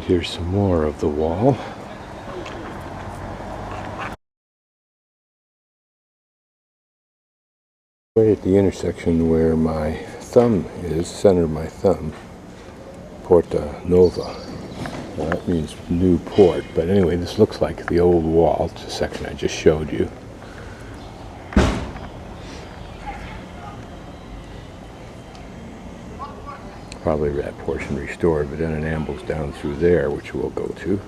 Here's some more of the wall. Right at the intersection where my thumb is, center of my thumb, Porto Nova. Well, that means new port, but anyway, this looks like the old wall. It's the section I just showed you. Probably that portion restored, but then it ambles down through there, which we'll go to.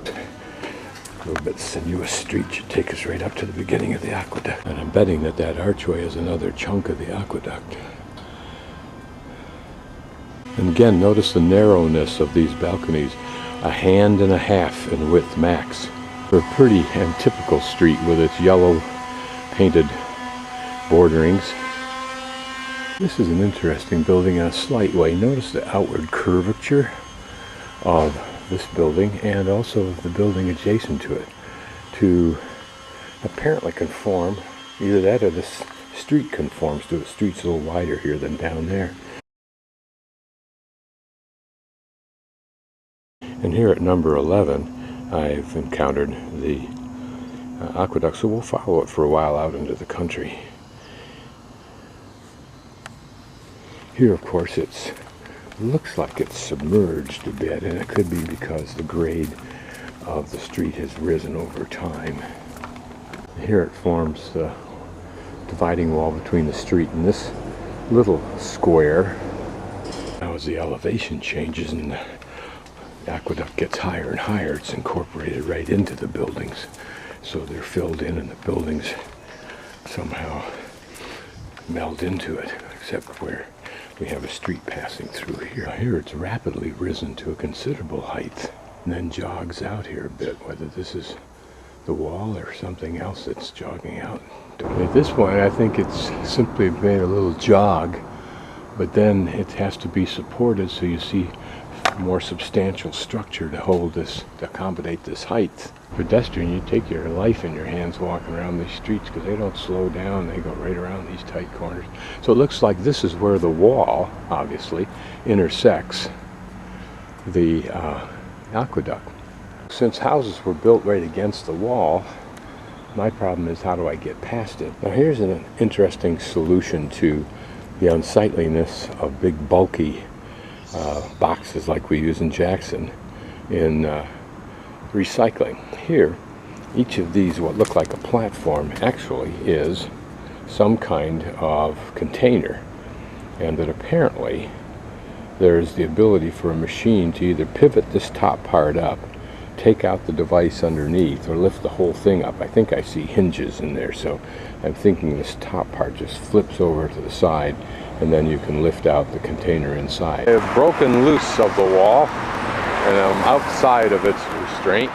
A little bit sinuous street should take us right up to the beginning of the aqueduct. And I'm betting that that archway is another chunk of the aqueduct. And again, notice the narrowness of these balconies. A hand and a half in width max. For a pretty and typical street with its yellow painted borderings. This is an interesting building in a slight way. Notice the outward curvature of this building and also the building adjacent to it to apparently conform, either that or this street conforms to it. The street's a little wider here than down there. And here at number 11 I've encountered the aqueduct, so we'll follow it for a while out into the country. Here of course it looks like it's submerged a bit, and it could be because the grade of the street has risen over time. Here it forms the dividing wall between the street and this little square. Now as the elevation changes and the aqueduct gets higher and higher, it's incorporated right into the buildings. So they're filled in and the buildings somehow meld into it, except where we have a street passing through here. Here it's rapidly risen to a considerable height and then jogs out here a bit, whether this is the wall or something else that's jogging out. At this point I think it's simply made a little jog, but then it has to be supported, so you see more substantial structure to hold this, to accommodate this height. Pedestrian, you take your life in your hands walking around these streets because they don't slow down. They go right around these tight corners. So it looks like this is where the wall, obviously, intersects the aqueduct. Since houses were built right against the wall, my problem is how do I get past it? Now here's an interesting solution to the unsightliness of big bulky boxes like we use in Jackson in recycling. Here, each of these, what look like a platform, actually is some kind of container, and that apparently there's the ability for a machine to either pivot this top part up, take out the device underneath, or lift the whole thing up. I think I see hinges in there, so I'm thinking this top part just flips over to the side and then you can lift out the container inside. I've broken loose of the wall and I'm outside of its restraint.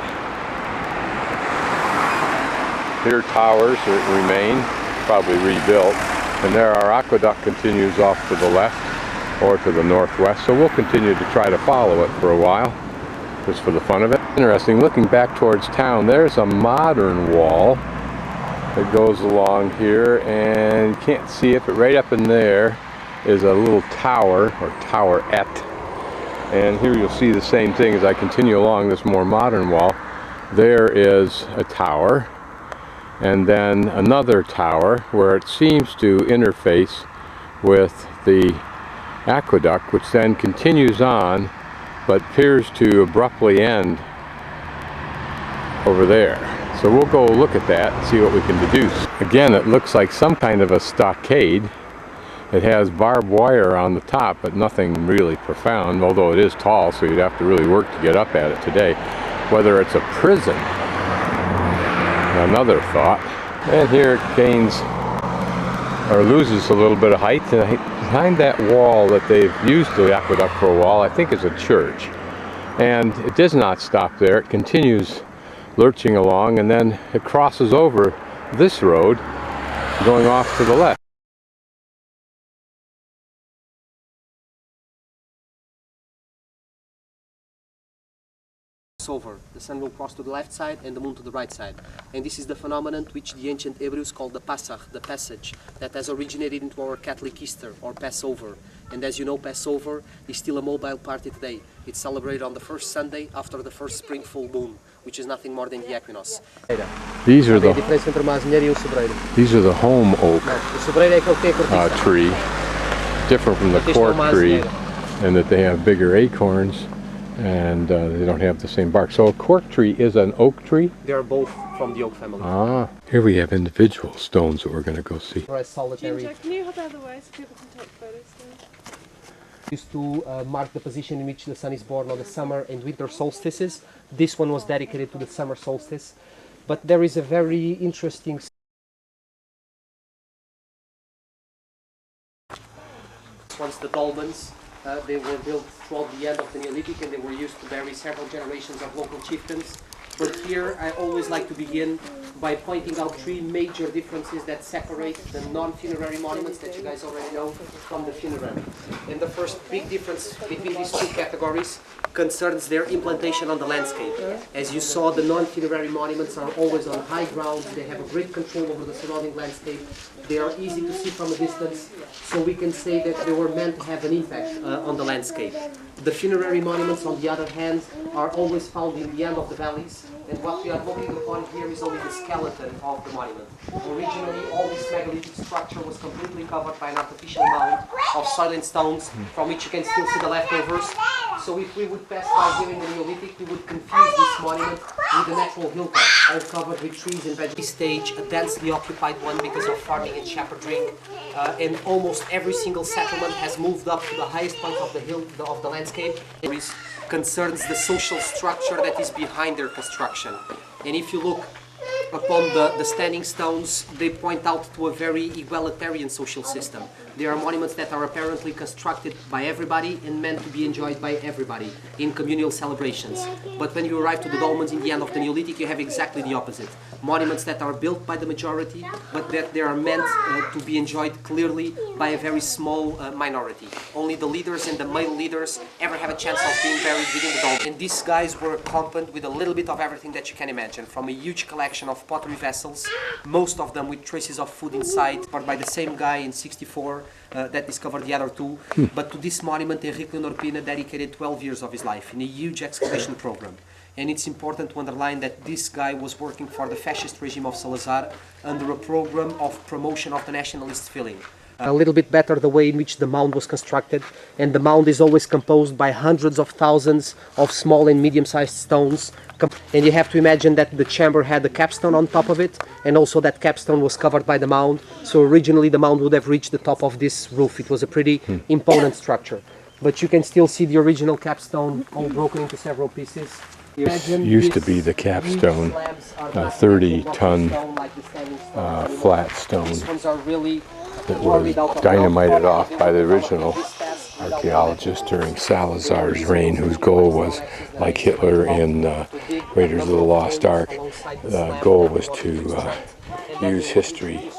Here towers remain, probably rebuilt, and there our aqueduct continues off to the left or to the northwest, so we'll continue to try to follow it for a while, just for the fun of it. Interesting, looking back towards town, there's a modern wall that goes along here, and you can't see it, but right up in there is a little tower, or towerette. And here you'll see the same thing as I continue along this more modern wall. There is a tower, and then another tower where it seems to interface with the aqueduct, which then continues on, but appears to abruptly end over there. So we'll go look at that and see what we can deduce. Again, it looks like some kind of a stockade. It has barbed wire on the top, but nothing really profound, although it is tall, so you'd have to really work to get up at it today. Whether it's a prison, another thought. And here it gains, or loses a little bit of height. And behind that wall that they've used the aqueduct for a while, I think is a church. And it does not stop there. It continues lurching along, and then it crosses over this road going off to the left. Passover. The sun will cross to the left side and the moon to the right side. And this is the phenomenon which the ancient Hebrews called the Pasach, the passage, that has originated into our Catholic Easter or Passover. And as you know, Passover is still a mobile party today. It's celebrated on the first Sunday after the first spring full moon, which is nothing more than the equinox. These are the home oak tree, different from the cork tree, and that they have bigger acorns and they don't have the same bark. So a cork tree is an oak tree? They are both from the oak family. Ah, here we have individual stones that we're going to go see. Solitary. Ginger, can you hold out the way so people can take photos too? Used to mark the position in which the sun is born on the summer and winter solstices. This one was dedicated to the summer solstice. But there is a very interesting once the dolmens, they were built throughout the end of the Neolithic and they were used to bury several generations of local chieftains. But here I always like to begin by pointing out three major differences that separate the non-funerary monuments that you guys already know from the funerary. And the first big difference between these two categories concerns their implantation on the landscape. As you saw, the non-funerary monuments are always on high ground. They have a great control over the surrounding landscape. They are easy to see from a distance, so we can say that they were meant to have an impact on the landscape. The funerary monuments, on the other hand, are always found in the end of the valleys, and what we are looking upon here is only the skeleton of the monument. Originally, all this megalithic structure was completely covered by an artificial mound of soil and stones, from which you can still see the leftovers. So if we would pass by here in the Neolithic, we would confuse this monument with a natural hilltop, all covered with trees and vegetation. This stage, a densely occupied one because of farming and shepherding, and almost every single settlement has moved up to the highest point of the hill of the landscape. It concerns the social structure that is behind their construction. And if you look upon the standing stones, they point out to a very egalitarian social system. They are monuments that are apparently constructed by everybody and meant to be enjoyed by everybody in communal celebrations. But when you arrive to the dolmens in the end of the Neolithic, you have exactly the opposite. Monuments that are built by the majority, but that they are meant to be enjoyed clearly by a very small minority. Only the leaders and the male leaders ever have a chance of being buried within the dolmen. And these guys were accompanied with a little bit of everything that you can imagine, from a huge collection of pottery vessels, most of them with traces of food inside, but by the same guy in '64 that discovered the other two. But to this monument, Enrique Leonor dedicated 12 years of his life in a huge excavation program. And it's important to underline that this guy was working for the fascist regime of Salazar under a program of promotion of the nationalist feeling. A little bit better the way in which the mound was constructed, and the mound is always composed by hundreds of thousands of small and medium-sized stones, and you have to imagine that the chamber had a capstone on top of it, and also that capstone was covered by the mound. So originally the mound would have reached the top of this roof. It was a pretty imponent structure, but you can still see the original capstone all broken into several pieces. This used to be the capstone, a 30-ton flat stone that was dynamited off by the original archaeologists during Salazar's reign, whose goal was, like Hitler in Raiders of the Lost Ark, the goal was to use history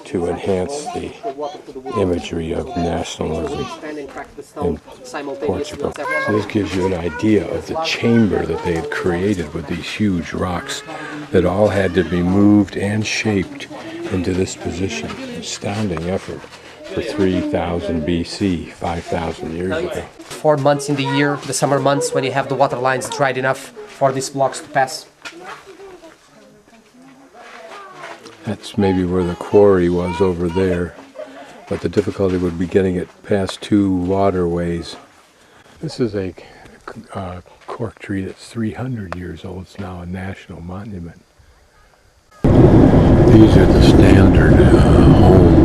to enhance the imagery of nationalism in Portugal. So this gives you an idea of the chamber that they had created with these huge rocks that all had to be moved and shaped into this position. Astounding effort for 3000 BC, 5,000 years ago. 4 months in the year, the summer months, when you have the water lines dried enough for these blocks to pass. That's maybe where the quarry was over there, but the difficulty would be getting it past two waterways. This is a cork tree that's 300 years old. It's now a national monument. These are the standard home